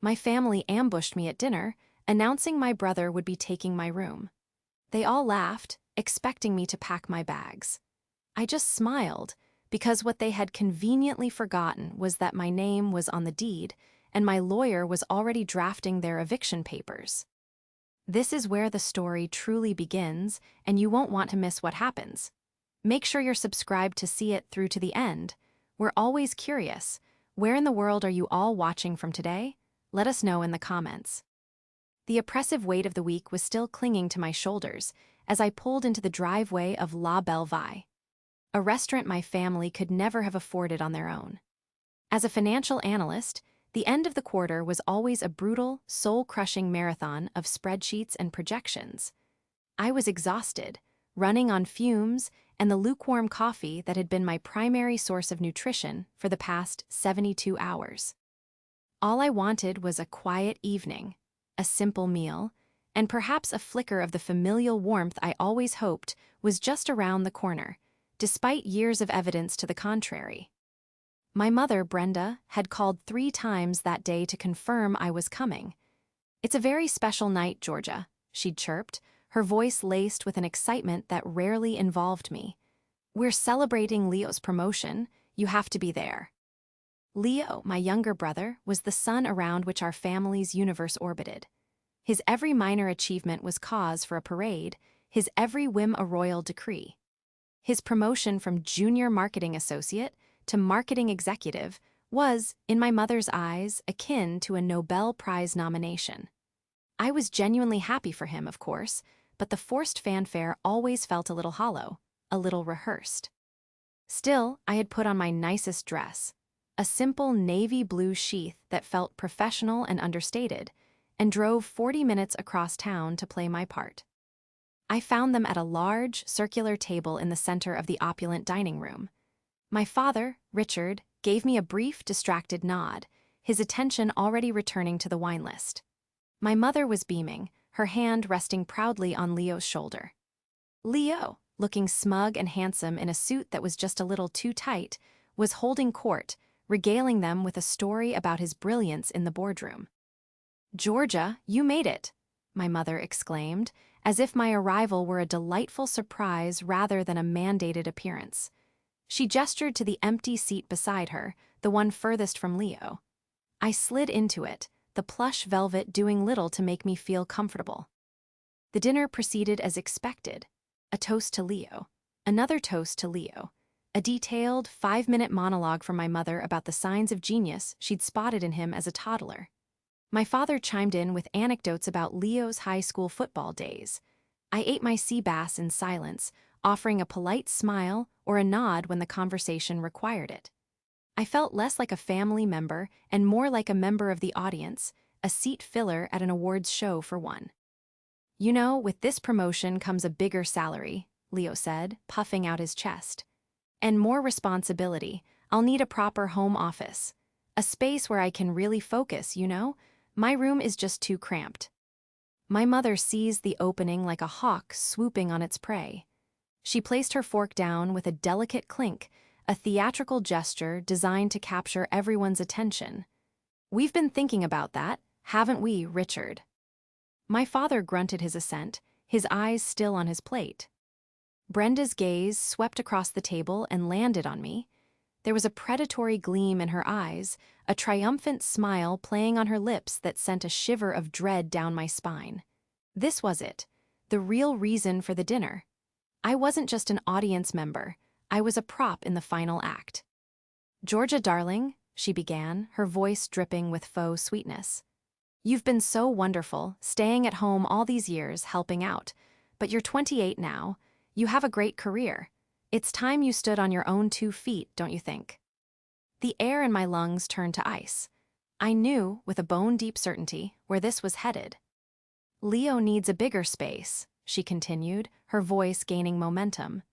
My family ambushed me at dinner, announcing my brother would be taking my room. They all laughed, expecting me to pack my bags. I just smiled, because what they had conveniently forgotten was that my name was on the deed, and my lawyer was already drafting their eviction papers. This is where the story truly begins, and you won't want to miss what happens. Make sure you're subscribed to see it through to the end. We're always curious. Where in the world are you all watching from today? Let us know in the comments. The oppressive weight of the week was still clinging to my shoulders as I pulled into the driveway of La Belle Vie, a restaurant my family could never have afforded on their own. As a financial analyst, the end of the quarter was always a brutal, soul-crushing marathon of spreadsheets and projections. I was exhausted, running on fumes and the lukewarm coffee that had been my primary source of nutrition for the past 72 hours. All I wanted was a quiet evening, a simple meal, and perhaps a flicker of the familial warmth I always hoped was just around the corner, despite years of evidence to the contrary. My mother, Brenda, had called 3 times that day to confirm I was coming. "It's a very special night, Georgia," she'd chirped, her voice laced with an excitement that rarely involved me. "We're celebrating Leo's promotion. You have to be there." Leo, my younger brother, was the sun around which our family's universe orbited. His every minor achievement was cause for a parade, his every whim a royal decree. His promotion from junior marketing associate to marketing executive was, in my mother's eyes, akin to a Nobel Prize nomination. I was genuinely happy for him, of course, but the forced fanfare always felt a little hollow, a little rehearsed. Still, I had put on my nicest dress, a simple navy blue sheath that felt professional and understated, and drove 40 minutes across town to play my part. I found them at a large, circular table in the center of the opulent dining room. My father, Richard, gave me a brief, distracted nod, his attention already returning to the wine list. My mother was beaming, her hand resting proudly on Leo's shoulder. Leo, looking smug and handsome in a suit that was just a little too tight, was holding court, regaling them with a story about his brilliance in the boardroom. "Georgia, you made it," my mother exclaimed, as if my arrival were a delightful surprise rather than a mandated appearance. She gestured to the empty seat beside her, the one furthest from Leo. I slid into it, the plush velvet doing little to make me feel comfortable. The dinner proceeded as expected. A toast to Leo, another toast to Leo, a detailed 5-minute monologue from my mother about the signs of genius she'd spotted in him as a toddler. My father chimed in with anecdotes about Leo's high school football days. I ate my sea bass in silence, offering a polite smile or a nod when the conversation required it. I felt less like a family member and more like a member of the audience, a seat filler at an awards show for one. "You know, with this promotion comes a bigger salary," Leo said, puffing out his chest. "And more responsibility. I'll need a proper home office. A space where I can really focus, you know? My room is just too cramped." My mother seized the opening like a hawk swooping on its prey. She placed her fork down with a delicate clink, a theatrical gesture designed to capture everyone's attention. "We've been thinking about that, haven't we, Richard?" My father grunted his assent, his eyes still on his plate. Brenda's gaze swept across the table and landed on me. There was a predatory gleam in her eyes, a triumphant smile playing on her lips that sent a shiver of dread down my spine. This was it, the real reason for the dinner. I wasn't just an audience member, I was a prop in the final act. "Georgia, darling," she began, her voice dripping with faux sweetness. "You've been so wonderful, staying at home all these years, helping out. But you're 28 now. You have a great career. It's time you stood on your own 2 feet, don't you think?" The air in my lungs turned to ice. I knew, with a bone-deep certainty, where this was headed. "Leo needs a bigger space," she continued, her voice gaining momentum.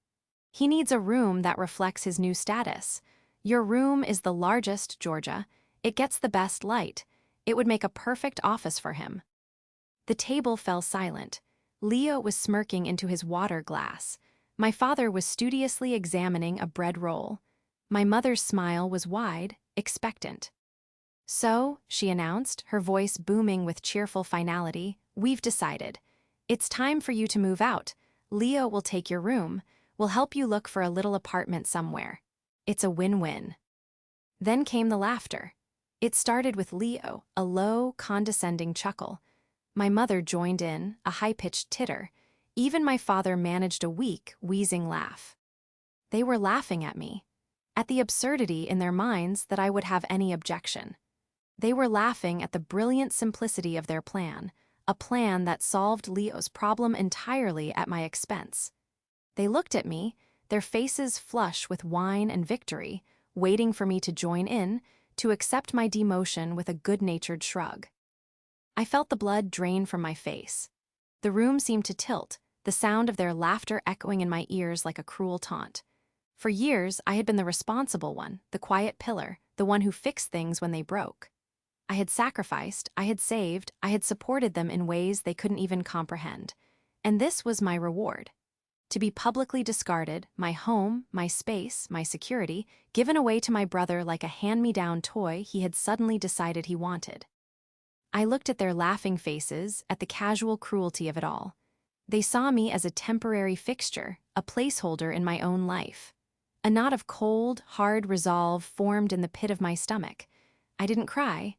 "He needs a room that reflects his new status. Your room is the largest, Georgia. It gets the best light. It would make a perfect office for him." The table fell silent. Leo was smirking into his water glass. My father was studiously examining a bread roll. My mother's smile was wide, expectant. So, she announced, her voice booming with cheerful finality, we've decided. It's time for you to move out. Leo will take your room. We'll help you look for a little apartment somewhere. It's a win-win. Then came the laughter. It started with Leo, a low, condescending chuckle. My mother joined in, a high-pitched titter. Even my father managed a weak, wheezing laugh. They were laughing at me, at the absurdity in their minds that I would have any objection. They were laughing at the brilliant simplicity of their plan, a plan that solved Leo's problem entirely at my expense. They looked at me, their faces flush with wine and victory, waiting for me to join in, to accept my demotion with a good-natured shrug. I felt the blood drain from my face. The room seemed to tilt, the sound of their laughter echoing in my ears like a cruel taunt. For years, I had been the responsible one, the quiet pillar, the one who fixed things when they broke. I had sacrificed, I had saved, I had supported them in ways they couldn't even comprehend. And this was my reward. To be publicly discarded, my home, my space, my security, given away to my brother like a hand-me-down toy he had suddenly decided he wanted. I looked at their laughing faces, at the casual cruelty of it all. They saw me as a temporary fixture, a placeholder in my own life. A knot of cold, hard resolve formed in the pit of my stomach. I didn't cry.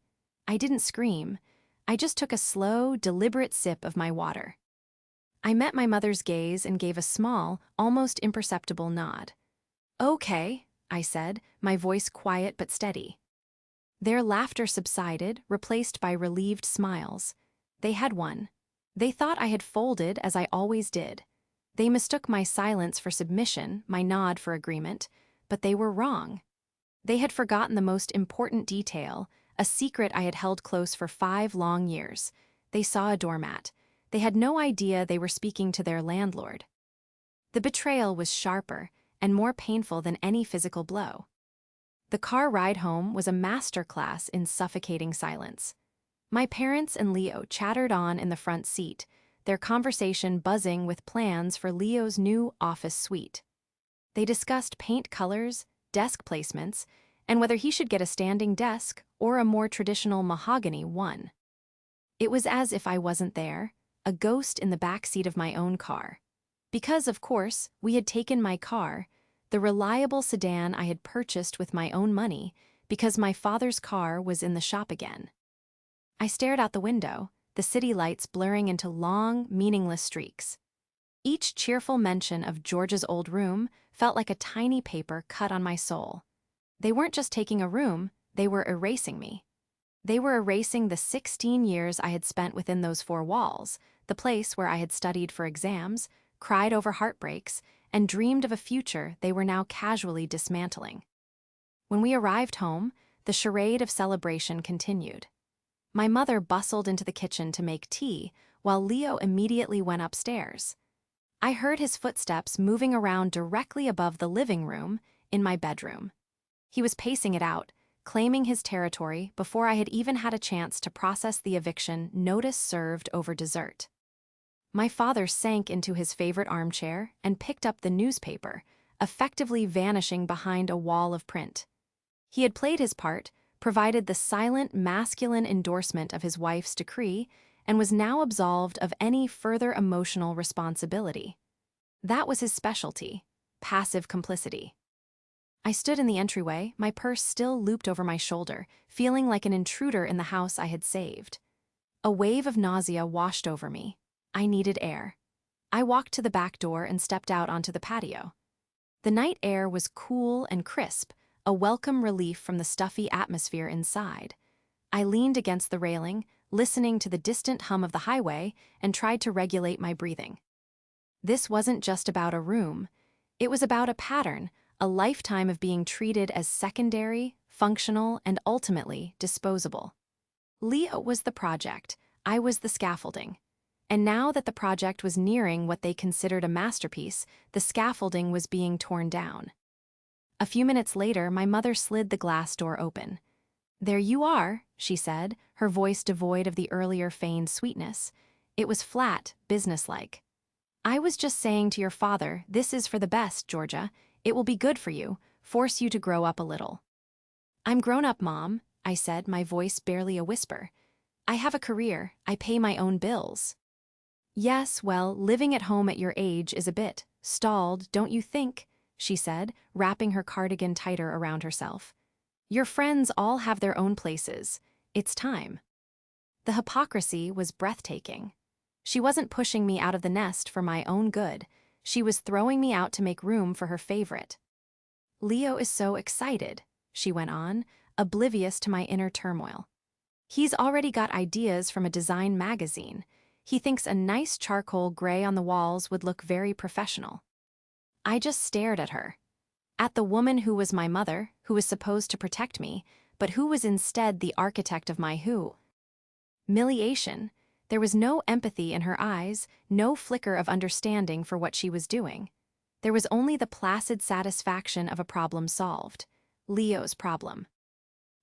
I didn't scream. I just took a slow, deliberate sip of my water. I met my mother's gaze and gave a small, almost imperceptible nod. Okay, I said, my voice quiet but steady. Their laughter subsided, replaced by relieved smiles. They had won. They thought I had folded as I always did. They mistook my silence for submission, my nod for agreement, but they were wrong. They had forgotten the most important detail, a secret I had held close for 5 long years. They saw a doormat. They had no idea they were speaking to their landlord. The betrayal was sharper and more painful than any physical blow. The car ride home was a masterclass in suffocating silence. My parents and Leo chattered on in the front seat, their conversation buzzing with plans for Leo's new office suite. They discussed paint colors, desk placements, and whether he should get a standing desk or a more traditional mahogany one. It was as if I wasn't there, a ghost in the back seat of my own car. Because, of course, we had taken my car, the reliable sedan I had purchased with my own money, because my father's car was in the shop again. I stared out the window, the city lights blurring into long, meaningless streaks. Each cheerful mention of George's old room felt like a tiny paper cut on my soul. They weren't just taking a room, they were erasing me. They were erasing the 16 years I had spent within those 4 walls, the place where I had studied for exams, cried over heartbreaks, and dreamed of a future they were now casually dismantling. When we arrived home, the charade of celebration continued. My mother bustled into the kitchen to make tea, while Leo immediately went upstairs. I heard his footsteps moving around directly above the living room, in my bedroom. He was pacing it out, claiming his territory before I had even had a chance to process the eviction notice served over dessert. My father sank into his favorite armchair and picked up the newspaper, effectively vanishing behind a wall of print. He had played his part, provided the silent, masculine endorsement of his wife's decree, and was now absolved of any further emotional responsibility. That was his specialty, passive complicity. I stood in the entryway, my purse still looped over my shoulder, feeling like an intruder in the house I had saved. A wave of nausea washed over me. I needed air. I walked to the back door and stepped out onto the patio. The night air was cool and crisp, a welcome relief from the stuffy atmosphere inside. I leaned against the railing, listening to the distant hum of the highway, and tried to regulate my breathing. This wasn't just about a room. It was about a pattern, a lifetime of being treated as secondary, functional, and ultimately disposable. Leo was the project, I was the scaffolding. And now that the project was nearing what they considered a masterpiece, the scaffolding was being torn down. A few minutes later, my mother slid the glass door open. "There you are," she said, her voice devoid of the earlier feigned sweetness. It was flat, businesslike. "I was just saying to your father, this is for the best, Georgia. It will be good for you, force you to grow up a little." "I'm grown up, Mom," I said, my voice barely a whisper. I have a career, I pay my own bills. Yes, well, living at home at your age is a bit stalled, don't you think? She said, wrapping her cardigan tighter around herself. Your friends all have their own places. It's time. The hypocrisy was breathtaking. She wasn't pushing me out of the nest for my own good. She was throwing me out to make room for her favorite. Leo is so excited, she went on, oblivious to my inner turmoil. He's already got ideas from a design magazine. He thinks a nice charcoal gray on the walls would look very professional. I just stared at her. At the woman who was my mother, who was supposed to protect me, but who was instead the architect of my humiliation. There was no empathy in her eyes, no flicker of understanding for what she was doing. There was only the placid satisfaction of a problem solved. Leo's problem.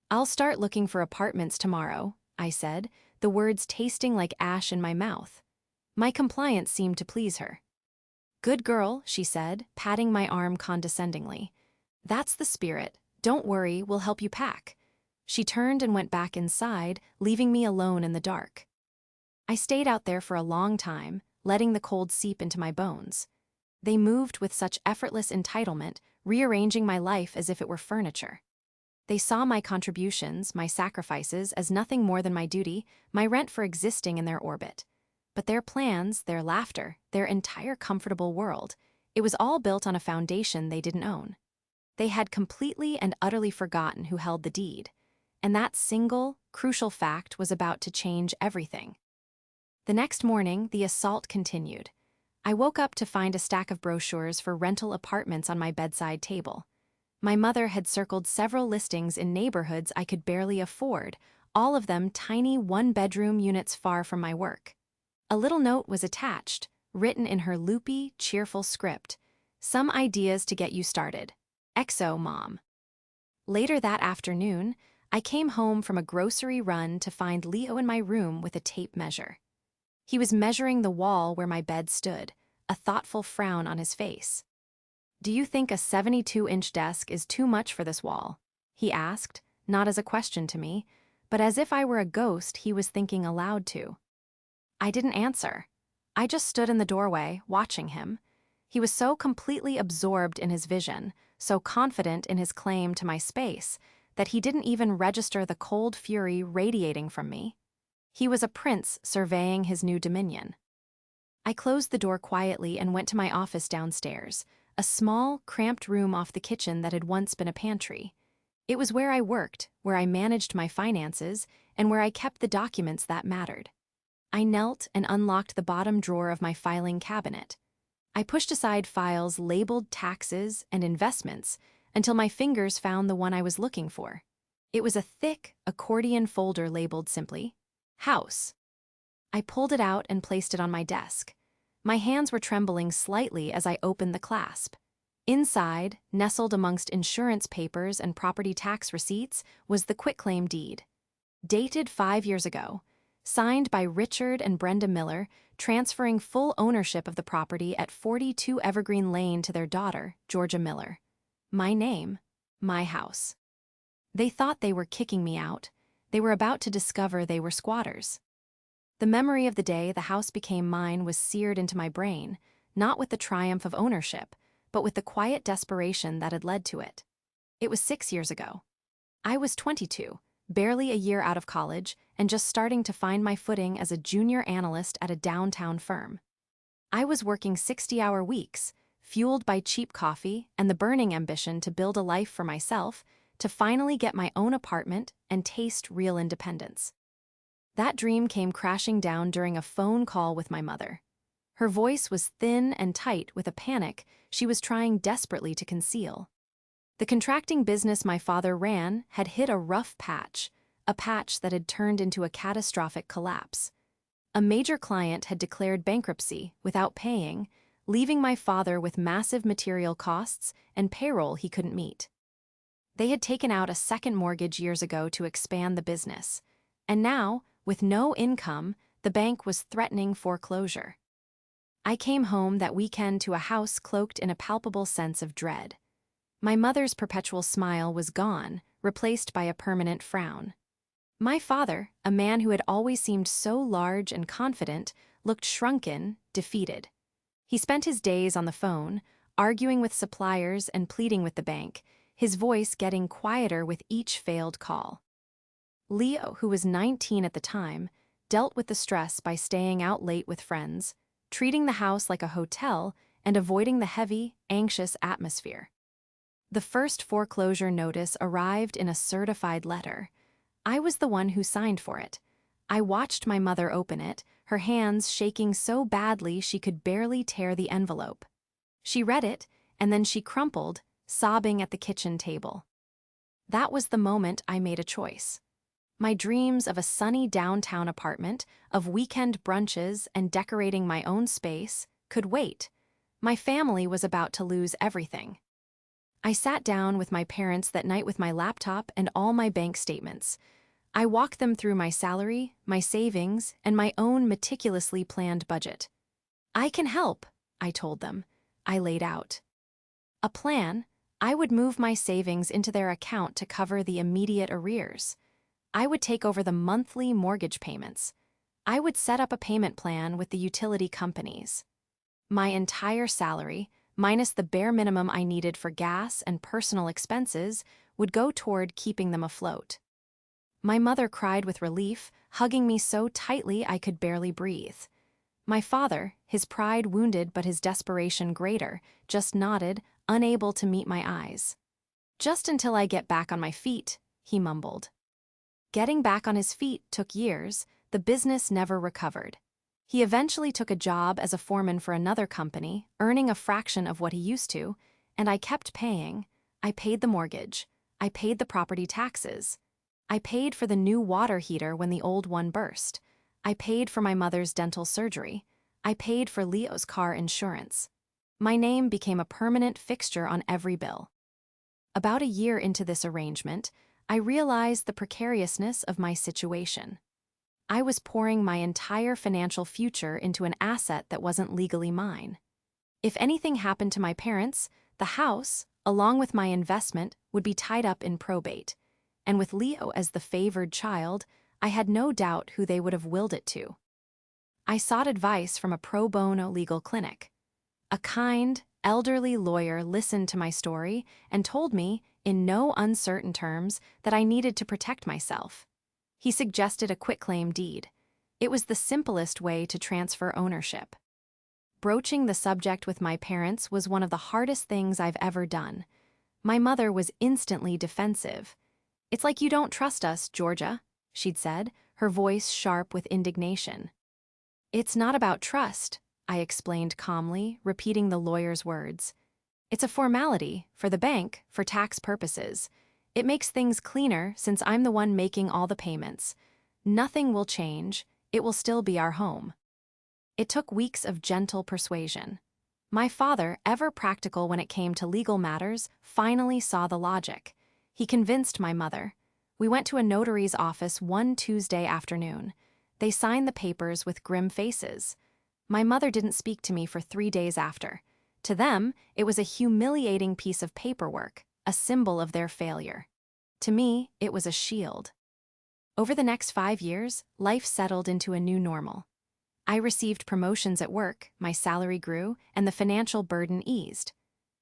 I'll start looking for apartments tomorrow, I said, the words tasting like ash in my mouth. My compliance seemed to please her. Good girl, she said, patting my arm condescendingly. That's the spirit. Don't worry, we'll help you pack. She turned and went back inside, leaving me alone in the dark. I stayed out there for a long time, letting the cold seep into my bones. They moved with such effortless entitlement, rearranging my life as if it were furniture. They saw my contributions, my sacrifices, as nothing more than my duty, my rent for existing in their orbit. But their plans, their laughter, their entire comfortable world, it was all built on a foundation they didn't own. They had completely and utterly forgotten who held the deed. And that single, crucial fact was about to change everything. The next morning, the assault continued. I woke up to find a stack of brochures for rental apartments on my bedside table. My mother had circled several listings in neighborhoods I could barely afford, all of them tiny one-bedroom units far from my work. A little note was attached, written in her loopy, cheerful script. Some ideas to get you started. XO, Mom. Later that afternoon, I came home from a grocery run to find Leo in my room with a tape measure. He was measuring the wall where my bed stood, a thoughtful frown on his face. Do you think a 72-inch desk is too much for this wall? He asked, not as a question to me, but as if I were a ghost he was thinking aloud to. I didn't answer. I just stood in the doorway, watching him. He was so completely absorbed in his vision, so confident in his claim to my space, that he didn't even register the cold fury radiating from me. He was a prince surveying his new dominion. I closed the door quietly and went to my office downstairs, a small, cramped room off the kitchen that had once been a pantry. It was where I worked, where I managed my finances, and where I kept the documents that mattered. I knelt and unlocked the bottom drawer of my filing cabinet. I pushed aside files labeled taxes and investments until my fingers found the one I was looking for. It was a thick accordion folder labeled simply, House. I pulled it out and placed it on my desk. My hands were trembling slightly as I opened the clasp. Inside, nestled amongst insurance papers and property tax receipts, was the quitclaim deed. Dated 5 years ago, signed by Richard and Brenda Miller, transferring full ownership of the property at 42 Evergreen Lane to their daughter, Georgia Miller. My name, my house. They thought they were kicking me out. They were about to discover they were squatters. The memory of the day the house became mine was seared into my brain, not with the triumph of ownership, but with the quiet desperation that had led to it. It was 6 years ago. I was 22, barely a year out of college, and just starting to find my footing as a junior analyst at a downtown firm. I was working 60-hour weeks, fueled by cheap coffee and the burning ambition to build a life for myself, to finally get my own apartment and taste real independence. That dream came crashing down during a phone call with my mother. Her voice was thin and tight with a panic she was trying desperately to conceal. The contracting business my father ran had hit a rough patch, a patch that had turned into a catastrophic collapse. A major client had declared bankruptcy without paying, leaving my father with massive material costs and payroll he couldn't meet. They had taken out a second mortgage years ago to expand the business, and now, with no income, the bank was threatening foreclosure. I came home that weekend to a house cloaked in a palpable sense of dread. My mother's perpetual smile was gone, replaced by a permanent frown. My father, a man who had always seemed so large and confident, looked shrunken, defeated. He spent his days on the phone, arguing with suppliers and pleading with the bank, his voice getting quieter with each failed call. Leo, who was 19 at the time, dealt with the stress by staying out late with friends, treating the house like a hotel, and avoiding the heavy, anxious atmosphere. The first foreclosure notice arrived in a certified letter. I was the one who signed for it. I watched my mother open it, her hands shaking so badly she could barely tear the envelope. She read it, and then she crumpled, sobbing at the kitchen table. That was the moment I made a choice. My dreams of a sunny downtown apartment, of weekend brunches and decorating my own space, could wait. My family was about to lose everything. I sat down with my parents that night with my laptop and all my bank statements. I walked them through my salary, my savings, and my own meticulously planned budget. "I can help," I told them. I laid out a plan. I would move my savings into their account to cover the immediate arrears. I would take over the monthly mortgage payments. I would set up a payment plan with the utility companies. My entire salary, minus the bare minimum I needed for gas and personal expenses, would go toward keeping them afloat. My mother cried with relief, hugging me so tightly I could barely breathe. My father, his pride wounded but his desperation greater, just nodded, unable to meet my eyes. "Just until I get back on my feet," he mumbled. Getting back on his feet took years. The business never recovered. He eventually took a job as a foreman for another company, earning a fraction of what he used to, and I kept paying. I paid the mortgage. I paid the property taxes. I paid for the new water heater when the old one burst. I paid for my mother's dental surgery. I paid for Leo's car insurance. My name became a permanent fixture on every bill. About a year into this arrangement, I realized the precariousness of my situation. I was pouring my entire financial future into an asset that wasn't legally mine. If anything happened to my parents, the house, along with my investment, would be tied up in probate. And with Leo as the favored child, I had no doubt who they would have willed it to. I sought advice from a pro bono legal clinic. A kind, elderly lawyer listened to my story and told me, in no uncertain terms, that I needed to protect myself. He suggested a quitclaim deed. It was the simplest way to transfer ownership. Broaching the subject with my parents was one of the hardest things I've ever done. My mother was instantly defensive. "It's like you don't trust us, Georgia," she'd said, her voice sharp with indignation. "It's not about trust," I explained calmly, repeating the lawyer's words. "It's a formality, for the bank, for tax purposes. It makes things cleaner since I'm the one making all the payments. Nothing will change. It will still be our home." It took weeks of gentle persuasion. My father, ever practical when it came to legal matters, finally saw the logic. He convinced my mother. We went to a notary's office one Tuesday afternoon. They signed the papers with grim faces. My mother didn't speak to me for 3 days after. To them, it was a humiliating piece of paperwork, a symbol of their failure. To me, it was a shield. Over the next 5 years, life settled into a new normal. I received promotions at work, my salary grew, and the financial burden eased.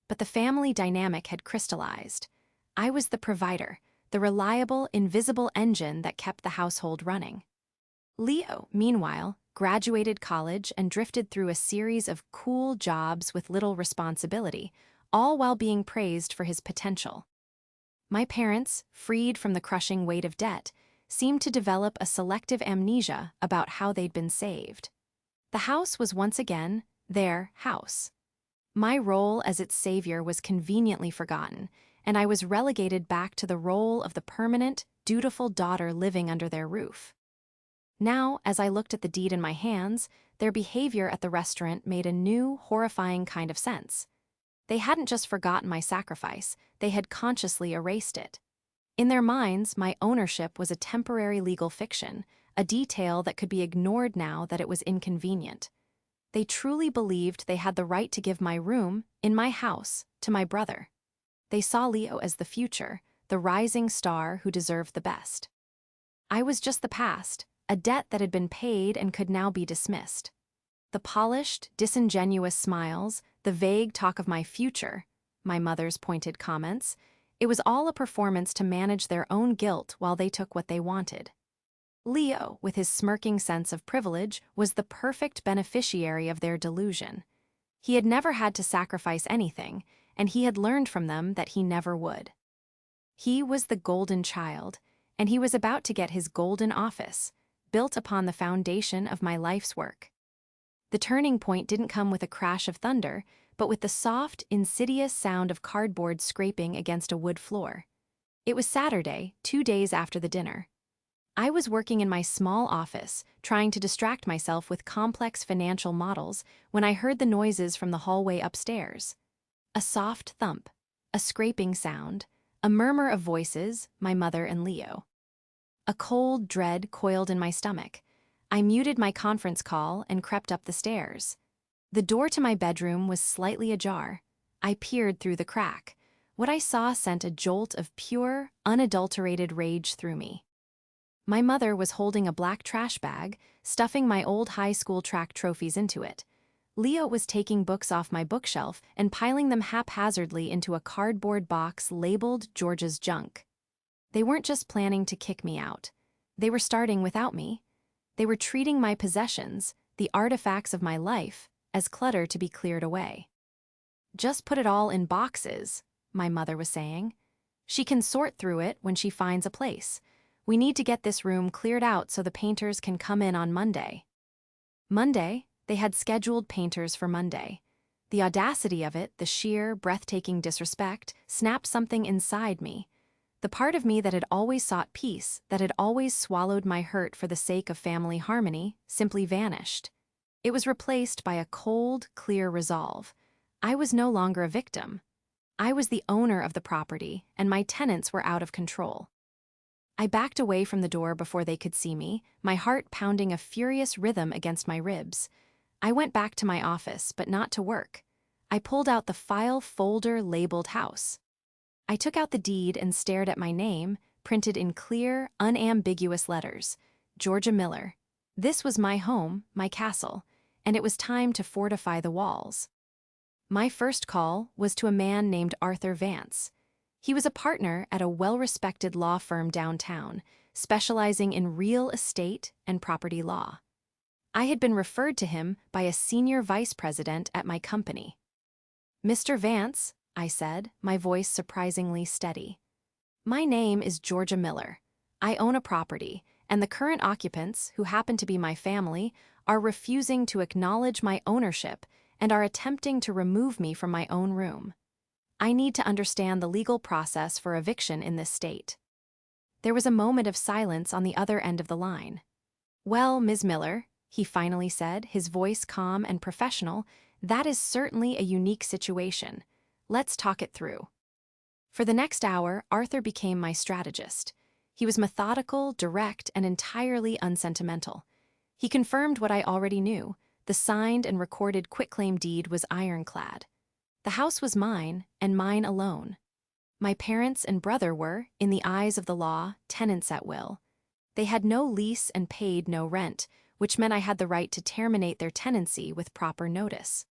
But the family dynamic had crystallized. I was the provider, the reliable, invisible engine that kept the household running. Leo, meanwhile, graduated college and drifted through a series of cool jobs with little responsibility, all while being praised for his potential. My parents, freed from the crushing weight of debt, seemed to develop a selective amnesia about how they'd been saved. The house was once again their house. My role as its savior was conveniently forgotten, and I was relegated back to the role of the permanent, dutiful daughter living under their roof. Now, as I looked at the deed in my hands, their behavior at the restaurant made a new, horrifying kind of sense. They hadn't just forgotten my sacrifice, they had consciously erased it. In their minds, my ownership was a temporary legal fiction, a detail that could be ignored now that it was inconvenient. They truly believed they had the right to give my room, in my house, to my brother. They saw Leo as the future, the rising star who deserved the best. I was just the past, a debt that had been paid and could now be dismissed. The polished, disingenuous smiles, the vague talk of my future, my mother's pointed comments, it was all a performance to manage their own guilt while they took what they wanted. Leo, with his smirking sense of privilege, was the perfect beneficiary of their delusion. He had never had to sacrifice anything, and he had learned from them that he never would. He was the golden child, and he was about to get his golden office, built upon the foundation of my life's work. The turning point didn't come with a crash of thunder, but with the soft, insidious sound of cardboard scraping against a wood floor. It was Saturday, 2 days after the dinner. I was working in my small office, trying to distract myself with complex financial models, when I heard the noises from the hallway upstairs. A soft thump, a scraping sound, a murmur of voices, my mother and Leo. A cold dread coiled in my stomach. I muted my conference call and crept up the stairs. The door to my bedroom was slightly ajar. I peered through the crack. What I saw sent a jolt of pure, unadulterated rage through me. My mother was holding a black trash bag, stuffing my old high school track trophies into it. Leo was taking books off my bookshelf and piling them haphazardly into a cardboard box labeled George's junk. They weren't just planning to kick me out. They were starting without me. They were treating my possessions, the artifacts of my life, as clutter to be cleared away. "Just put it all in boxes," my mother was saying. "She can sort through it when she finds a place. We need to get this room cleared out so the painters can come in on Monday." Monday? They had scheduled painters for Monday. The audacity of it, the sheer, breathtaking disrespect, snapped something inside me. The part of me that had always sought peace, that had always swallowed my hurt for the sake of family harmony, simply vanished. It was replaced by a cold, clear resolve. I was no longer a victim. I was the owner of the property, and my tenants were out of control. I backed away from the door before they could see me, my heart pounding a furious rhythm against my ribs. I went back to my office, but not to work. I pulled out the file folder labeled house. I took out the deed and stared at my name, printed in clear, unambiguous letters. Georgia Miller. This was my home, my castle, and it was time to fortify the walls. My first call was to a man named Arthur Vance. He was a partner at a well-respected law firm downtown, specializing in real estate and property law. I had been referred to him by a senior vice president at my company. "Mr. Vance," I said, my voice surprisingly steady. "My name is Georgia Miller. I own a property, and the current occupants, who happen to be my family, are refusing to acknowledge my ownership and are attempting to remove me from my own room. I need to understand the legal process for eviction in this state." There was a moment of silence on the other end of the line. "Well, Ms. Miller," he finally said, his voice calm and professional, "that is certainly a unique situation. Let's talk it through." For the next hour, Arthur became my strategist. He was methodical, direct, and entirely unsentimental. He confirmed what I already knew. The signed and recorded quitclaim deed was ironclad. The house was mine, and mine alone. My parents and brother were, in the eyes of the law, tenants at will. They had no lease and paid no rent, which meant I had the right to terminate their tenancy with proper notice.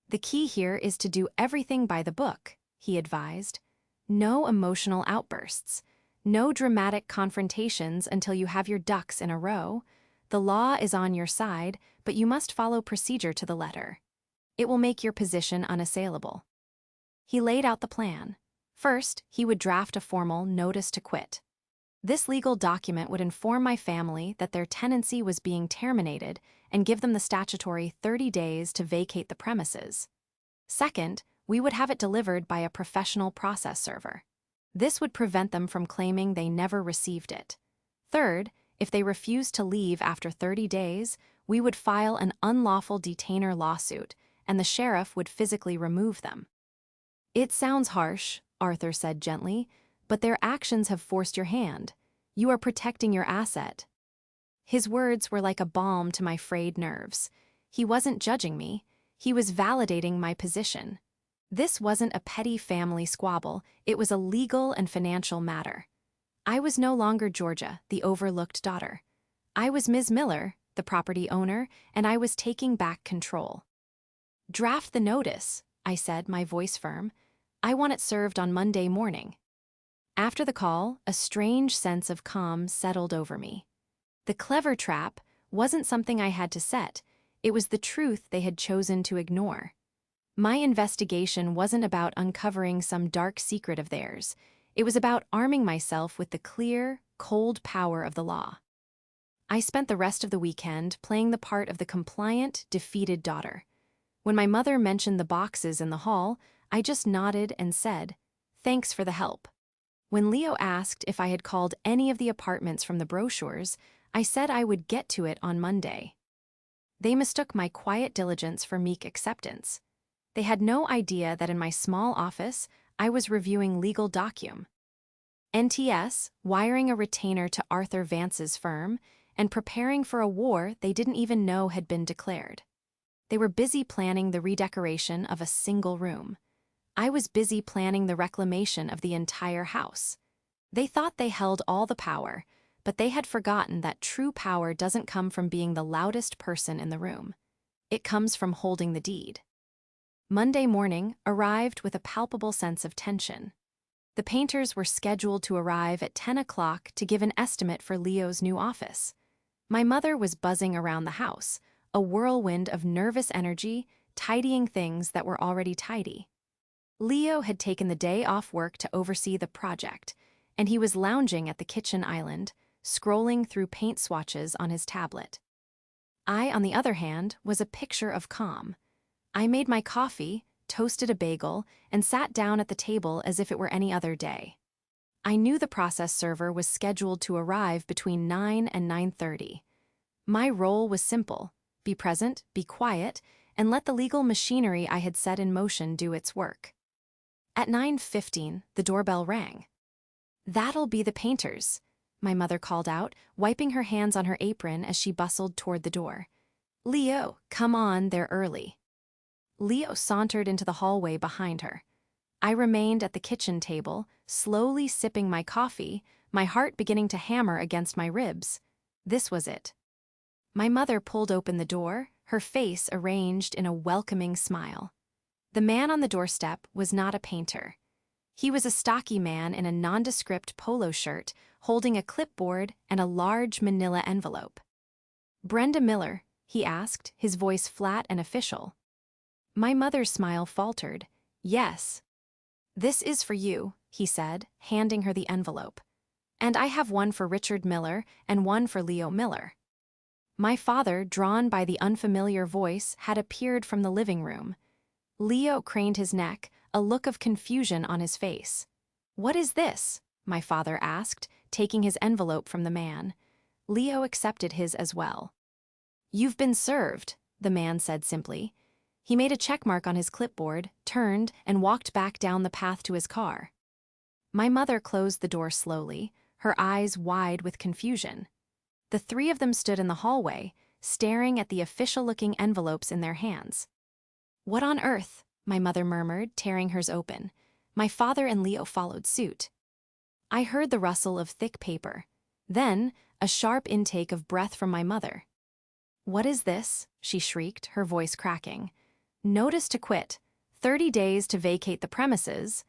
"The key here is to do everything by the book," he advised. "No emotional outbursts. No dramatic confrontations until you have your ducks in a row. The law is on your side, but you must follow procedure to the letter. It will make your position unassailable." He laid out the plan. First, he would draft a formal notice to quit. This legal document would inform my family that their tenancy was being terminated and give them the statutory 30 days to vacate the premises. Second, we would have it delivered by a professional process server. This would prevent them from claiming they never received it. Third, if they refused to leave after 30 days, we would file an unlawful detainer lawsuit, and the sheriff would physically remove them. "It sounds harsh," Arthur said gently, "but their actions have forced your hand. You are protecting your asset." His words were like a balm to my frayed nerves. He wasn't judging me. He was validating my position. This wasn't a petty family squabble, it was a legal and financial matter. I was no longer Georgia, the overlooked daughter. I was Ms. Miller, the property owner, and I was taking back control. "Draft the notice," I said, my voice firm. "I want it served on Monday morning." After the call, a strange sense of calm settled over me. The clever trap wasn't something I had to set, it was the truth they had chosen to ignore. My investigation wasn't about uncovering some dark secret of theirs. It was about arming myself with the clear, cold power of the law. I spent the rest of the weekend playing the part of the compliant, defeated daughter. When my mother mentioned the boxes in the hall, I just nodded and said, "Thanks for the help." When Leo asked if I had called any of the apartments from the brochures, I said I would get to it on Monday. They mistook my quiet diligence for meek acceptance. They had no idea that in my small office, I was reviewing legal NTS, wiring a retainer to Arthur Vance's firm, and preparing for a war they didn't even know had been declared. They were busy planning the redecoration of a single room. I was busy planning the reclamation of the entire house. They thought they held all the power, but they had forgotten that true power doesn't come from being the loudest person in the room. It comes from holding the deed. Monday morning arrived with a palpable sense of tension. The painters were scheduled to arrive at 10 o'clock to give an estimate for Leo's new office. My mother was buzzing around the house, a whirlwind of nervous energy, tidying things that were already tidy. Leo had taken the day off work to oversee the project, and he was lounging at the kitchen island, scrolling through paint swatches on his tablet. I, on the other hand, was a picture of calm. I made my coffee, toasted a bagel, and sat down at the table as if it were any other day. I knew the process server was scheduled to arrive between 9 and 9:30. My role was simple: be present, be quiet, and let the legal machinery I had set in motion do its work. At 9:15, the doorbell rang. "That'll be the painters," my mother called out, wiping her hands on her apron as she bustled toward the door. "Leo, come on, they're early." Leo sauntered into the hallway behind her. I remained at the kitchen table, slowly sipping my coffee, my heart beginning to hammer against my ribs. This was it. My mother pulled open the door, her face arranged in a welcoming smile. The man on the doorstep was not a painter. He was a stocky man in a nondescript polo shirt, holding a clipboard and a large manila envelope. "Brenda Miller?" he asked, his voice flat and official. My mother's smile faltered. "Yes." "This is for you," he said, handing her the envelope. "And I have one for Richard Miller and one for Leo Miller." My father, drawn by the unfamiliar voice, had appeared from the living room. Leo craned his neck, a look of confusion on his face. "What is this?" my father asked, taking his envelope from the man. Leo accepted his as well. "You've been served," the man said simply. He made a checkmark on his clipboard, turned, and walked back down the path to his car. My mother closed the door slowly, her eyes wide with confusion. The three of them stood in the hallway, staring at the official-looking envelopes in their hands. "What on earth?" my mother murmured, tearing hers open. My father and Leo followed suit. I heard the rustle of thick paper. Then, a sharp intake of breath from my mother. "What is this?" she shrieked, her voice cracking. "Notice to quit. 30 days to vacate the premises."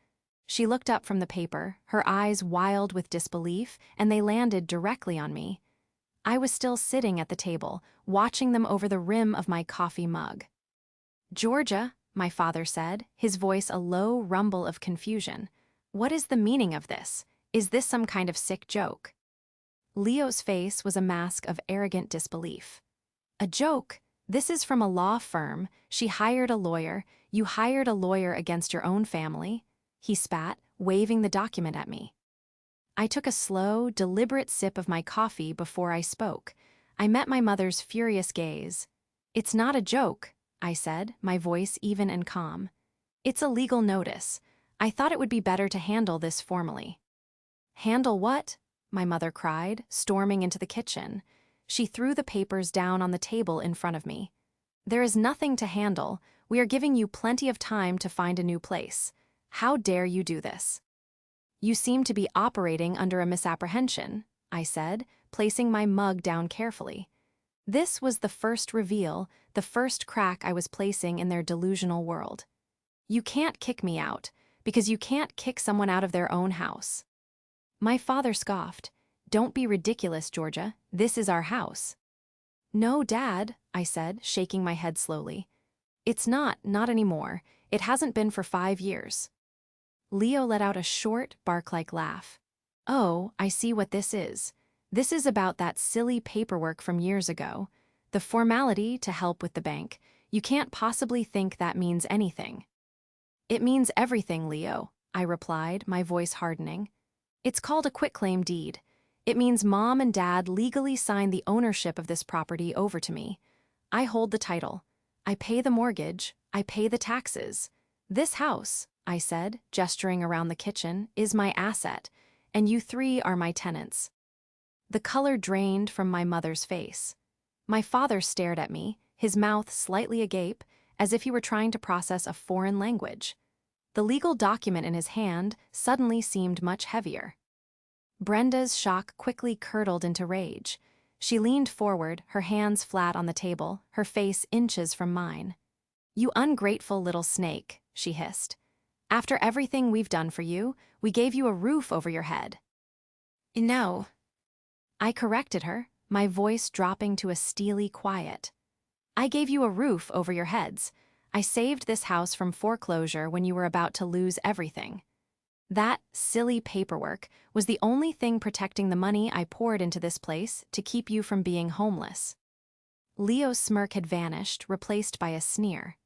She looked up from the paper, her eyes wild with disbelief, and they landed directly on me. I was still sitting at the table, watching them over the rim of my coffee mug. "Georgia," my father said, his voice a low rumble of confusion. "What is the meaning of this? Is this some kind of sick joke?" Leo's face was a mask of arrogant disbelief. "A joke? This is from a law firm. She hired a lawyer. You hired a lawyer against your own family," he spat, waving the document at me. I took a slow, deliberate sip of my coffee before I spoke. I met my mother's furious gaze. "It's not a joke," I said, my voice even and calm. "It's a legal notice. I thought it would be better to handle this formally." "Handle what?" my mother cried, storming into the kitchen. She threw the papers down on the table in front of me. "There is nothing to handle. We are giving you plenty of time to find a new place. How dare you do this? You seem to be operating under a misapprehension, I said, placing my mug down carefully. This was the first reveal, the first crack I was placing in their delusional world. You can't kick me out, because you can't kick someone out of their own house. My father scoffed. Don't be ridiculous, Georgia. This is our house. No, Dad, I said, shaking my head slowly. It's not anymore. It hasn't been for 5 years. Leo let out a short, bark-like laugh. Oh, I see what this is. This is about that silly paperwork from years ago. The formality to help with the bank. You can't possibly think that means anything. It means everything, Leo, I replied, my voice hardening. It's called a quitclaim deed. It means Mom and Dad legally signed the ownership of this property over to me. I hold the title. I pay the mortgage. I pay the taxes. This house, I said, gesturing around the kitchen, is my asset, and you 3 are my tenants. The color drained from my mother's face. My father stared at me, his mouth slightly agape, as if he were trying to process a foreign language. The legal document in his hand suddenly seemed much heavier. Brenda's shock quickly curdled into rage. She leaned forward, her hands flat on the table, her face inches from mine. You ungrateful little snake, she hissed. After everything we've done for you, we gave you a roof over your head. No. I corrected her, my voice dropping to a steely quiet. I gave you a roof over your heads. I saved this house from foreclosure when you were about to lose everything. That silly paperwork was the only thing protecting the money I poured into this place to keep you from being homeless. Leo's smirk had vanished, replaced by a sneer.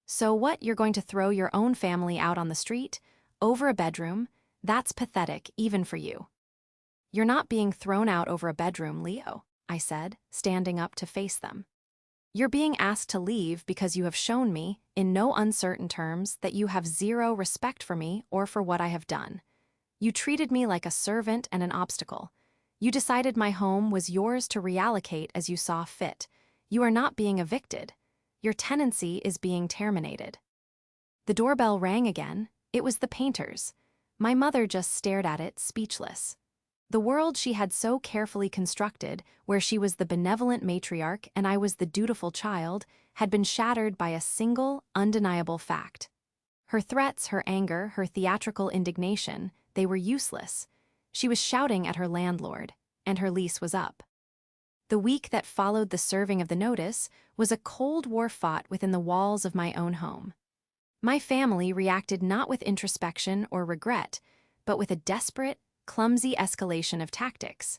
So what, you're going to throw your own family out on the street? Over a bedroom? That's pathetic, even for you. You're not being thrown out over a bedroom, Leo, I said, standing up to face them. You're being asked to leave because you have shown me, in no uncertain terms, that you have 0 respect for me or for what I have done. You treated me like a servant and an obstacle. You decided my home was yours to reallocate as you saw fit. You are not being evicted. Your tenancy is being terminated. The doorbell rang again. It was the painters. My mother just stared at it, speechless. The world she had so carefully constructed, where she was the benevolent matriarch and I was the dutiful child, had been shattered by a single, undeniable fact. Her threats, her anger, her theatrical indignation, they were useless. She was shouting at her landlord, and her lease was up. The week that followed the serving of the notice was a cold war fought within the walls of my own home. My family reacted not with introspection or regret, but with a desperate, clumsy escalation of tactics.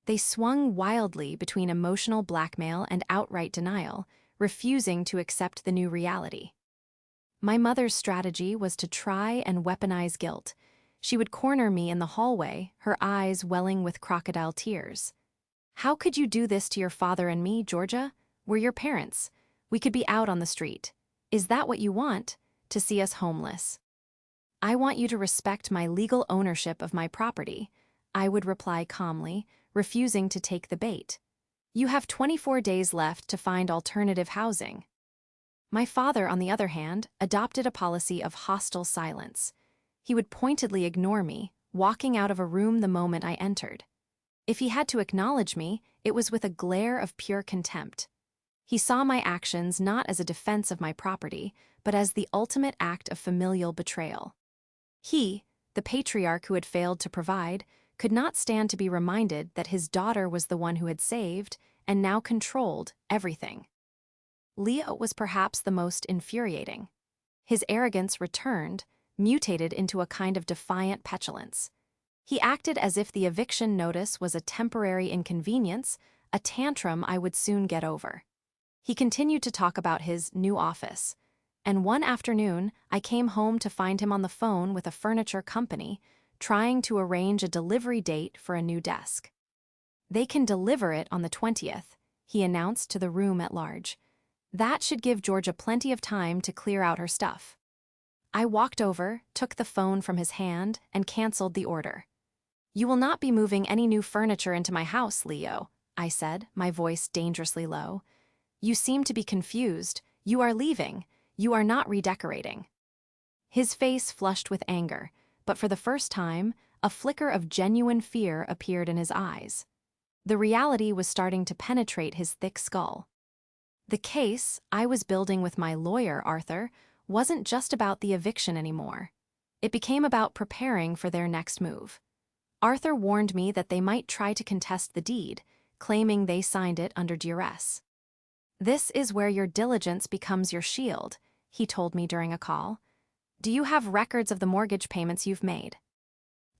They swung wildly between emotional blackmail and outright denial, refusing to accept the new reality. My mother's strategy was to try and weaponize guilt. She would corner me in the hallway, her eyes welling with crocodile tears. How could you do this to your father and me, Georgia? We're your parents. We could be out on the street. Is that what you want? To see us homeless? I want you to respect my legal ownership of my property, I would reply calmly, refusing to take the bait. You have 24 days left to find alternative housing. My father, on the other hand, adopted a policy of hostile silence. He would pointedly ignore me, walking out of a room the moment I entered. If he had to acknowledge me, it was with a glare of pure contempt. He saw my actions not as a defense of my property, but as the ultimate act of familial betrayal. He, the patriarch who had failed to provide, could not stand to be reminded that his daughter was the one who had saved and now controlled everything. Leo was perhaps the most infuriating. His arrogance returned, mutated into a kind of defiant petulance. He acted as if the eviction notice was a temporary inconvenience, a tantrum I would soon get over. He continued to talk about his new office, and one afternoon I came home to find him on the phone with a furniture company, trying to arrange a delivery date for a new desk. They can deliver it on the 20th, he announced to the room at large. That should give Georgia plenty of time to clear out her stuff. I walked over, took the phone from his hand, and canceled the order. You will not be moving any new furniture into my house, Leo, I said, my voice dangerously low. You seem to be confused. You are leaving. You are not redecorating." His face flushed with anger, but for the first time, a flicker of genuine fear appeared in his eyes. The reality was starting to penetrate his thick skull. The case I was building with my lawyer, Arthur, wasn't just about the eviction anymore. It became about preparing for their next move. Arthur warned me that they might try to contest the deed, claiming they signed it under duress. "This is where your diligence becomes your shield," he told me during a call. "Do you have records of the mortgage payments you've made?"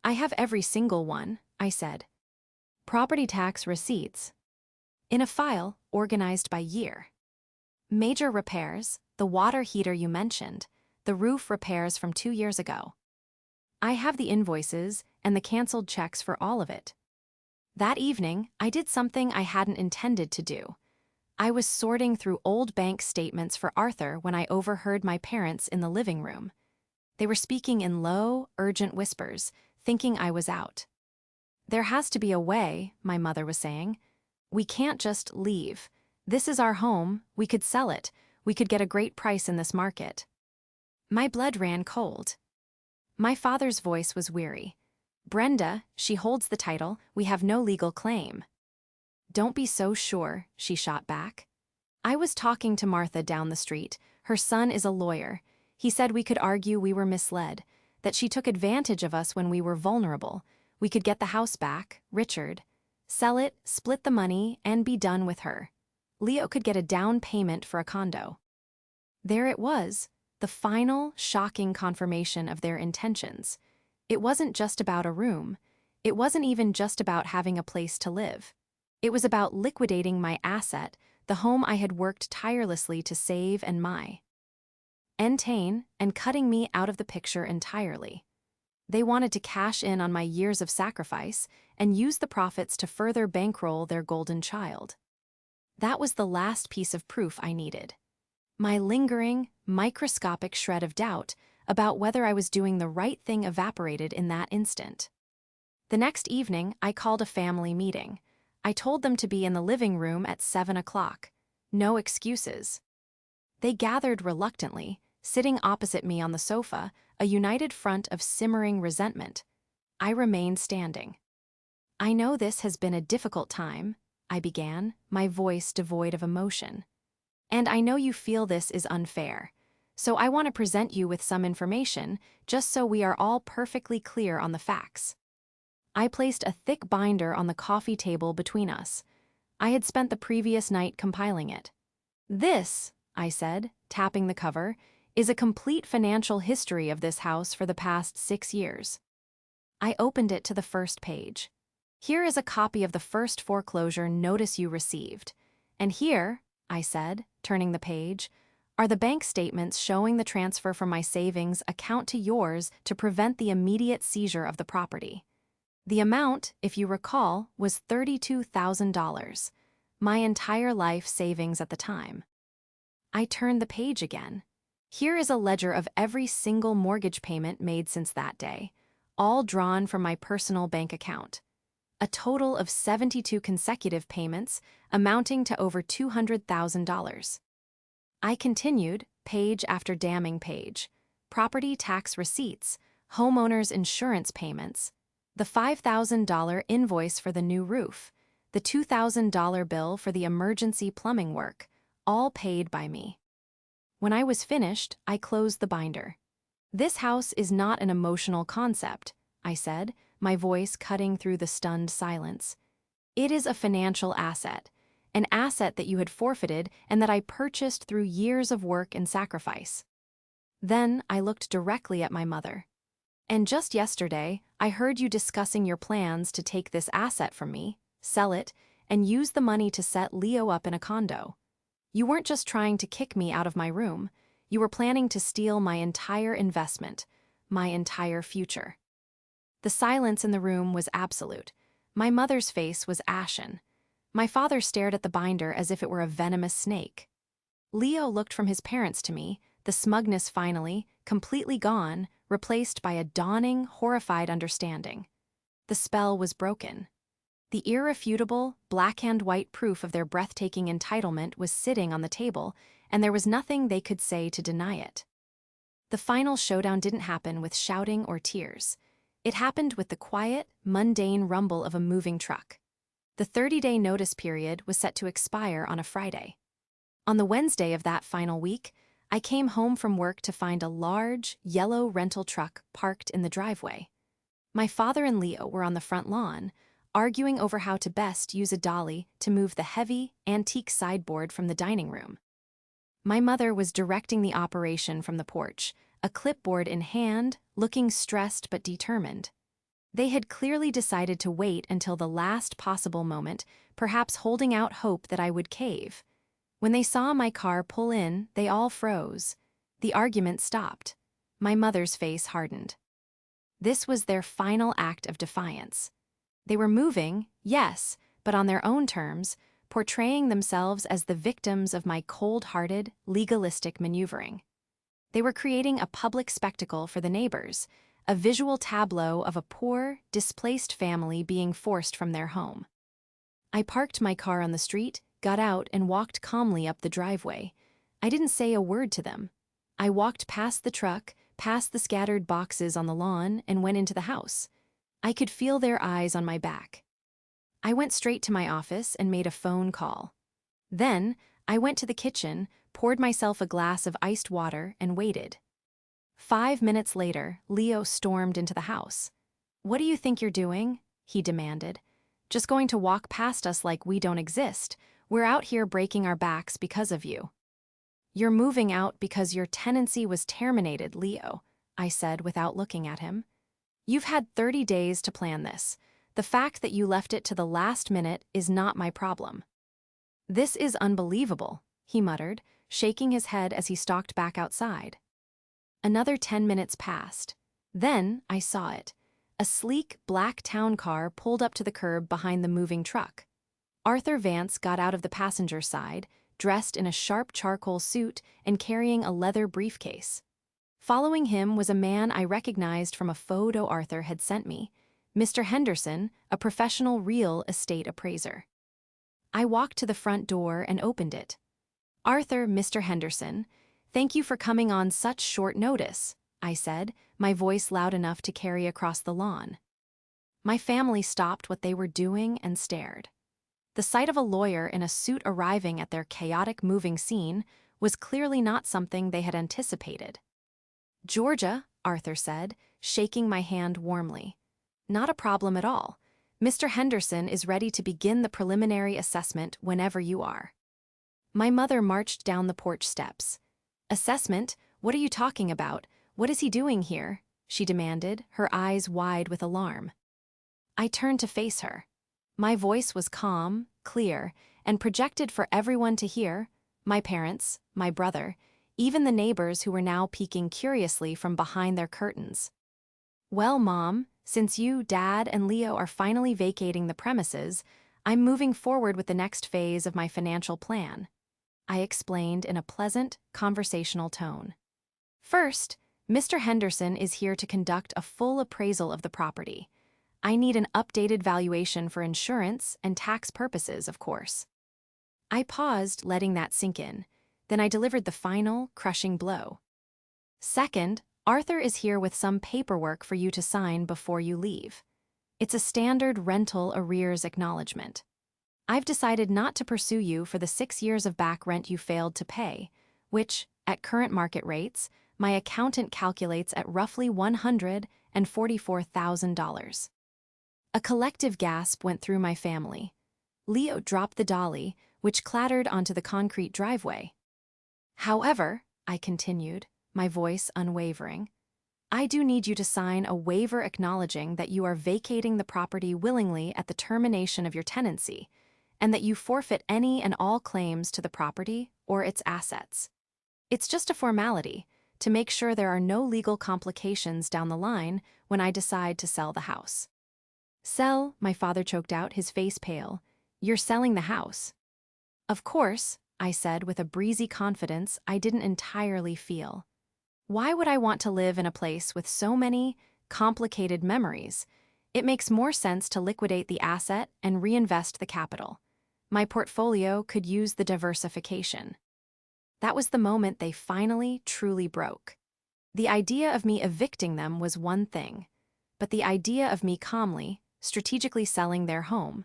"I have every single one," I said. "Property tax receipts. In a file organized by year. Major repairs, the water heater you mentioned, the roof repairs from 2 years ago. I have the invoices and the canceled checks for all of it." That evening, I did something I hadn't intended to do. I was sorting through old bank statements for Arthur when I overheard my parents in the living room. They were speaking in low, urgent whispers, thinking I was out. "There has to be a way," my mother was saying. "We can't just leave. This is our home, we could sell it, we could get a great price in this market." My blood ran cold. My father's voice was weary. "Brenda, she holds the title, we have no legal claim." "Don't be so sure," she shot back. "I was talking to Martha down the street. Her son is a lawyer. He said we could argue we were misled, that she took advantage of us when we were vulnerable. We could get the house back, Richard, sell it, split the money, and be done with her. Leo could get a down payment for a condo." There it was, the final, shocking confirmation of their intentions. It wasn't just about a room. It wasn't even just about having a place to live. It was about liquidating my asset, the home I had worked tirelessly to save and maintain, and cutting me out of the picture entirely. They wanted to cash in on my years of sacrifice and use the profits to further bankroll their golden child. That was the last piece of proof I needed. My lingering, microscopic shred of doubt about whether I was doing the right thing evaporated in that instant. The next evening, I called a family meeting. I told them to be in the living room at 7 o'clock. No excuses. They gathered reluctantly, sitting opposite me on the sofa, a united front of simmering resentment. I remained standing. "I know this has been a difficult time," I began, my voice devoid of emotion. "And I know you feel this is unfair. So I want to present you with some information, just so we are all perfectly clear on the facts." I placed a thick binder on the coffee table between us. I had spent the previous night compiling it. "This," I said, tapping the cover, "is a complete financial history of this house for the past 6 years." I opened it to the first page. "Here is a copy of the first foreclosure notice you received. And here," I said, turning the page, "are the bank statements showing the transfer from my savings account to yours to prevent the immediate seizure of the property. The amount, if you recall, was $32,000, my entire life savings at the time." I turned the page again. "Here is a ledger of every single mortgage payment made since that day, all drawn from my personal bank account. A total of 72 consecutive payments, amounting to over $200,000. I continued, page after damning page. Property tax receipts, homeowners' insurance payments, the $5,000 invoice for the new roof, the $2,000 bill for the emergency plumbing work, all paid by me. When I was finished, I closed the binder. "This house is not an emotional concept," I said, my voice cutting through the stunned silence. "It is a financial asset, an asset that you had forfeited and that I purchased through years of work and sacrifice." Then I looked directly at my mother. "And just yesterday, I heard you discussing your plans to take this asset from me, sell it, and use the money to set Leo up in a condo. You weren't just trying to kick me out of my room, you were planning to steal my entire investment, my entire future." The silence in the room was absolute. My mother's face was ashen. My father stared at the binder as if it were a venomous snake. Leo looked from his parents to me, the smugness finally, completely gone, replaced by a dawning, horrified understanding. The spell was broken. The irrefutable, black-and-white proof of their breathtaking entitlement was sitting on the table, and there was nothing they could say to deny it. The final showdown didn't happen with shouting or tears. It happened with the quiet, mundane rumble of a moving truck. The 30-day notice period was set to expire on a Friday. On the Wednesday of that final week, I came home from work to find a large, yellow rental truck parked in the driveway. My father and Leo were on the front lawn, arguing over how to best use a dolly to move the heavy, antique sideboard from the dining room. My mother was directing the operation from the porch, a clipboard in hand, looking stressed but determined. They had clearly decided to wait until the last possible moment, perhaps holding out hope that I would cave. When they saw my car pull in, they all froze. The argument stopped. My mother's face hardened. This was their final act of defiance. They were moving, yes, but on their own terms, portraying themselves as the victims of my cold-hearted, legalistic maneuvering. They were creating a public spectacle for the neighbors, a visual tableau of a poor, displaced family being forced from their home. I parked my car on the street, got out, and walked calmly up the driveway. I didn't say a word to them. I walked past the truck, past the scattered boxes on the lawn, and went into the house. I could feel their eyes on my back. I went straight to my office and made a phone call. Then, I went to the kitchen, poured myself a glass of iced water, and waited. 5 minutes later, Leo stormed into the house. "What do you think you're doing?" he demanded. "Just going to walk past us like we don't exist. We're out here breaking our backs because of you." "You're moving out because your tenancy was terminated, Leo," I said without looking at him. "You've had 30 days to plan this. The fact that you left it to the last minute is not my problem." "This is unbelievable," he muttered, shaking his head as he stalked back outside. Another 10 minutes passed. Then I saw it. A sleek, black town car pulled up to the curb behind the moving truck. Arthur Vance got out of the passenger side, dressed in a sharp charcoal suit and carrying a leather briefcase. Following him was a man I recognized from a photo Arthur had sent me, Mr. Henderson, a professional real estate appraiser. I walked to the front door and opened it. "Arthur, Mr. Henderson, thank you for coming on such short notice," I said, my voice loud enough to carry across the lawn. My family stopped what they were doing and stared. The sight of a lawyer in a suit arriving at their chaotic moving scene was clearly not something they had anticipated. "Georgia," Arthur said, shaking my hand warmly. "Not a problem at all. Mr. Henderson is ready to begin the preliminary assessment whenever you are." My mother marched down the porch steps. "Assessment? What are you talking about? What is he doing here?" she demanded, her eyes wide with alarm. I turned to face her. My voice was calm, clear, and projected for everyone to hear, my parents, my brother, even the neighbors who were now peeking curiously from behind their curtains. "Well, Mom, since you, Dad, and Leo are finally vacating the premises, I'm moving forward with the next phase of my financial plan," I explained in a pleasant, conversational tone. "First, Mr. Henderson is here to conduct a full appraisal of the property. I need an updated valuation for insurance and tax purposes, of course." I paused, letting that sink in. Then I delivered the final, crushing blow. "Second, Arthur is here with some paperwork for you to sign before you leave. It's a standard rental arrears acknowledgement. I've decided not to pursue you for the 6 years of back rent you failed to pay, which, at current market rates, my accountant calculates at roughly $144,000. A collective gasp went through my family. Leo dropped the dolly, which clattered onto the concrete driveway. "However," I continued, my voice unwavering, "I do need you to sign a waiver acknowledging that you are vacating the property willingly at the termination of your tenancy, and that you forfeit any and all claims to the property or its assets. It's just a formality to make sure there are no legal complications down the line when I decide to sell the house." "Sell," my father choked out, his face pale. "You're selling the house." "Of course," I said with a breezy confidence I didn't entirely feel. Why would I want to live in a place with so many complicated memories? It makes more sense to liquidate the asset and reinvest the capital. My portfolio could use the diversification. That was the moment they finally, truly broke. The idea of me evicting them was one thing, but the idea of me calmly, strategically selling their home,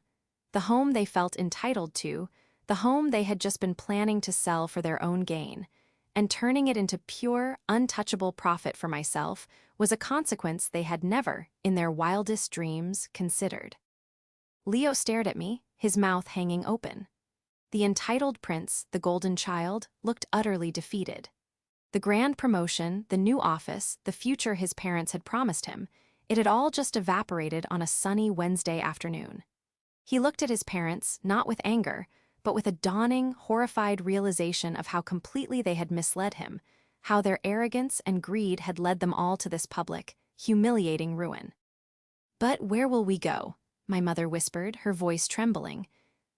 the home they felt entitled to, the home they had just been planning to sell for their own gain, and turning it into pure, untouchable profit for myself was a consequence they had never, in their wildest dreams, considered. Leo stared at me, his mouth hanging open. The entitled prince, the golden child, looked utterly defeated. The grand promotion, the new office, the future his parents had promised him, it had all just evaporated on a sunny Wednesday afternoon. He looked at his parents, not with anger, but with a dawning, horrified realization of how completely they had misled him, how their arrogance and greed had led them all to this public, humiliating ruin. "But where will we go?" my mother whispered, her voice trembling.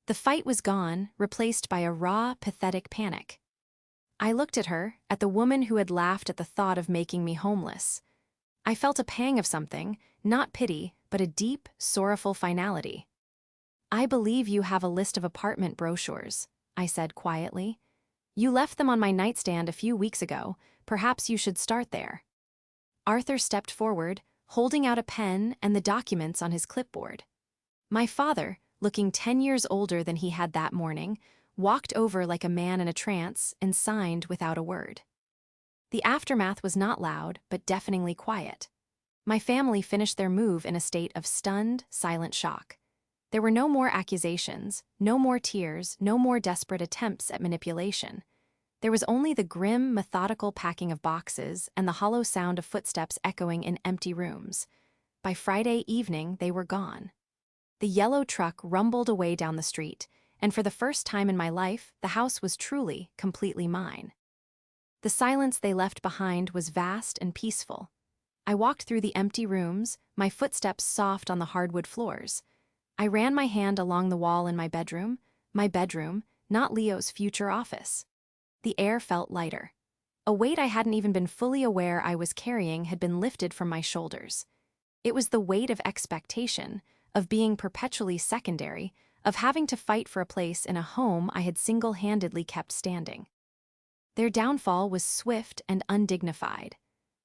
The fight was gone, replaced by a raw, pathetic panic. I looked at her, at the woman who had laughed at the thought of making me homeless. I felt a pang of something, not pity, but a deep, sorrowful finality. "I believe you have a list of apartment brochures," I said quietly. "You left them on my nightstand a few weeks ago. Perhaps you should start there." Arthur stepped forward, holding out a pen and the documents on his clipboard. My father, looking 10 years older than he had that morning, walked over like a man in a trance and signed without a word. The aftermath was not loud, but deafeningly quiet. My family finished their move in a state of stunned, silent shock. There were no more accusations, no more tears, no more desperate attempts at manipulation. There was only the grim, methodical packing of boxes and the hollow sound of footsteps echoing in empty rooms. By Friday evening, they were gone. The yellow truck rumbled away down the street, and for the first time in my life, the house was truly, completely mine. The silence they left behind was vast and peaceful. I walked through the empty rooms, my footsteps soft on the hardwood floors. I ran my hand along the wall in my bedroom, not Leo's future office. The air felt lighter. A weight I hadn't even been fully aware I was carrying had been lifted from my shoulders. It was the weight of expectation, of being perpetually secondary, of having to fight for a place in a home I had single-handedly kept standing. Their downfall was swift and undignified.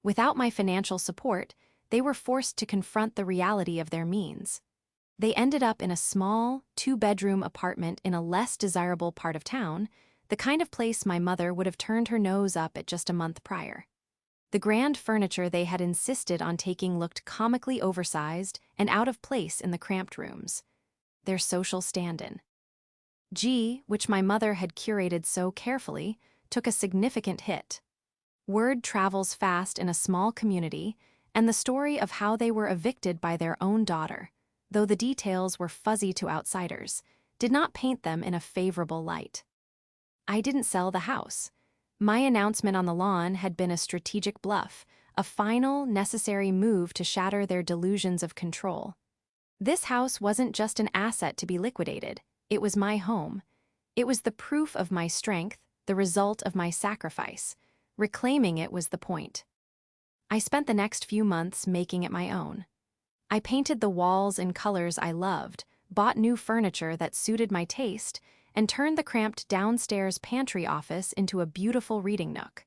Without my financial support, they were forced to confront the reality of their means. They ended up in a small, 2-bedroom apartment in a less desirable part of town, the kind of place my mother would have turned her nose up at just a month prior. The grand furniture they had insisted on taking looked comically oversized and out of place in the cramped rooms. Their social stand-in. G, which my mother had curated so carefully, took a significant hit. Word travels fast in a small community, and the story of how they were evicted by their own daughter, though the details were fuzzy to outsiders, did not paint them in a favorable light. I didn't sell the house. My announcement on the lawn had been a strategic bluff, a final, necessary move to shatter their delusions of control. This house wasn't just an asset to be liquidated, it was my home. It was the proof of my strength, the result of my sacrifice. Reclaiming it was the point. I spent the next few months making it my own. I painted the walls in colors I loved, bought new furniture that suited my taste, and turned the cramped downstairs pantry office into a beautiful reading nook.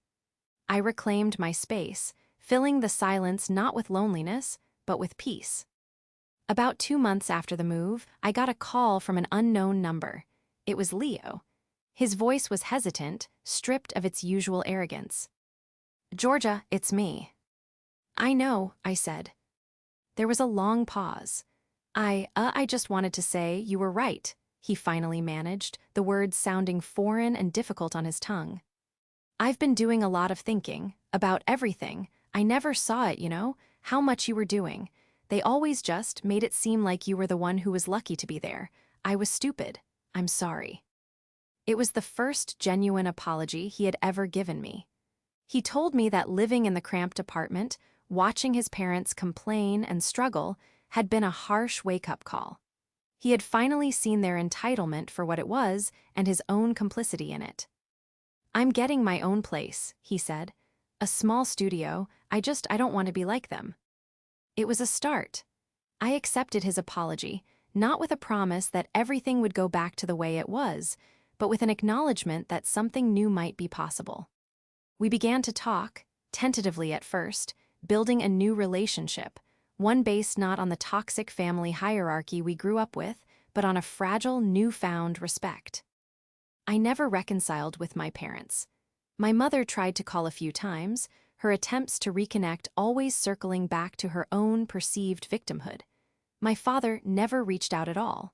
I reclaimed my space, filling the silence not with loneliness, but with peace. About 2 months after the move, I got a call from an unknown number. It was Leo. His voice was hesitant, stripped of its usual arrogance. "Georgia, it's me." "I know," I said. There was a long pause. I just wanted to say you were right," he finally managed, the words sounding foreign and difficult on his tongue. "I've been doing a lot of thinking, about everything. I never saw it, how much you were doing. They always just made it seem like you were the one who was lucky to be there. I was stupid. I'm sorry." It was the first genuine apology he had ever given me. He told me that living in the cramped apartment, watching his parents complain and struggle, had been a harsh wake-up call. He had finally seen their entitlement for what it was and his own complicity in it. "I'm getting my own place," he said. "A small studio, I don't want to be like them." It was a start. I accepted his apology, not with a promise that everything would go back to the way it was, but with an acknowledgement that something new might be possible. We began to talk, tentatively at first, building a new relationship, one based not on the toxic family hierarchy we grew up with, but on a fragile, newfound respect. I never reconciled with my parents. My mother tried to call a few times, her attempts to reconnect always circling back to her own perceived victimhood. My father never reached out at all.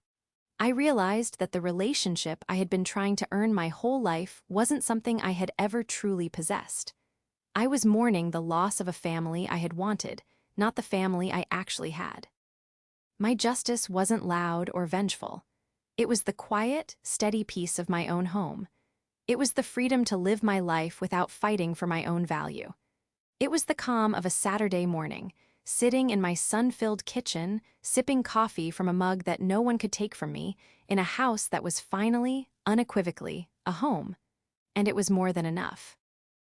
I realized that the relationship I had been trying to earn my whole life wasn't something I had ever truly possessed. I was mourning the loss of a family I had wanted, not the family I actually had. My justice wasn't loud or vengeful. It was the quiet, steady peace of my own home. It was the freedom to live my life without fighting for my own value. It was the calm of a Saturday morning, sitting in my sun-filled kitchen, sipping coffee from a mug that no one could take from me, in a house that was finally, unequivocally, a home. And it was more than enough.